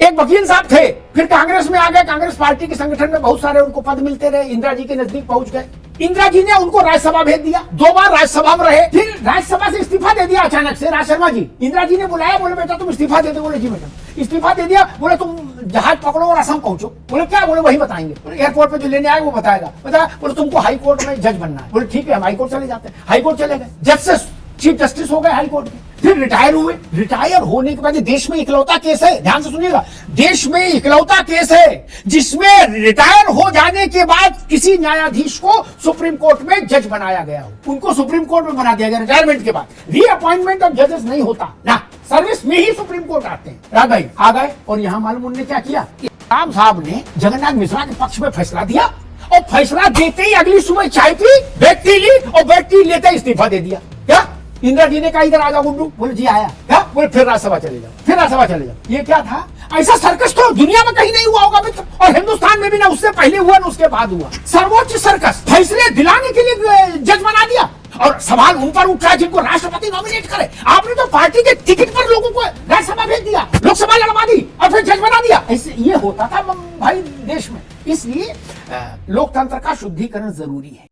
एक वकील साहब थे, फिर कांग्रेस में आ गए, कांग्रेस पार्टी के संगठन में बहुत सारे उनको पद मिलते रहे, इंदिरा जी के नजदीक पहुंच गए। इंदिरा जी ने उनको राज्यसभा भेज दिया, 2 बार राज्यसभा में रहे, फिर राज्यसभा से इस्तीफा दे दिया अचानक से। राज शर्मा जी इंदिरा जी ने बुलाया, बोले बेटा तुम इस्तीफा दे दो। बोले जी मैडम। इस्तीफा दे दिया, बोले तुम जहाज पकड़ो और असम पहुंचो। बोले क्या? बोले वही बताएंगे। बोले एयरपोर्ट पे जो लेने आए वो बताएगा। बोले तुमको हाई कोर्ट में जज बनना है। बोले ठीक है, हम हाई कोर्ट चले जाते हैं। हाई कोर्ट चले गए, जज से चीफ जस्टिस हो गए हाई कोर्ट के। फिर रिटायर हुए। रिटायर होने के बाद देश में इकलौता केस है, ध्यान से सुनिएगा, देश में इकलौता केस है जिसमें रिटायर हो जाने के बाद किसी न्यायाधीश को सुप्रीम कोर्ट में जज बनाया गया हो। उनको सुप्रीम कोर्ट में बना दिया गया रिटायरमेंट के बाद। रीअपॉइंटमेंट ऑफ जजेस नहीं होता ना, सर्विस में ही सुप्रीम कोर्ट आते हैं। राज भाई आ गए और यहाँ मालूम उन्होंने क्या किया? राम साहब ने जगन्नाथ मिश्रा के पक्ष में फैसला दिया और फैसला देते ही अगली सुबह चाय पी, व्यक्ति ली और व्यक्ति लेते ही इस्तीफा दे दिया। क्या इंदिरा जी ने कहा इधर आ जाओ गुड्डू? बोले जी आया। क्या? बोले फिर राज्यसभा चले जाओ, फिर राज्यसभा चले जाओ। ये क्या था? ऐसा सर्कस तो दुनिया में कहीं नहीं हुआ होगा मित्र, और हिंदुस्तान में भी ना उससे पहले हुआ ना उसके बाद हुआ। सर्वोच्च सर्कस फैसले दिलाने के लिए जज बना दिया और सवाल उन पर उठा जिनको राष्ट्रपति नॉमिनेट करे। आपने तो पार्टी के टिकट पर लोगों को राज्यसभा भेज दिया, लोकसभा लड़वा दी और फिर जज बना दिया। ऐसे ये होता था भाई देश में। इसलिए लोकतंत्र का शुद्धिकरण जरूरी है।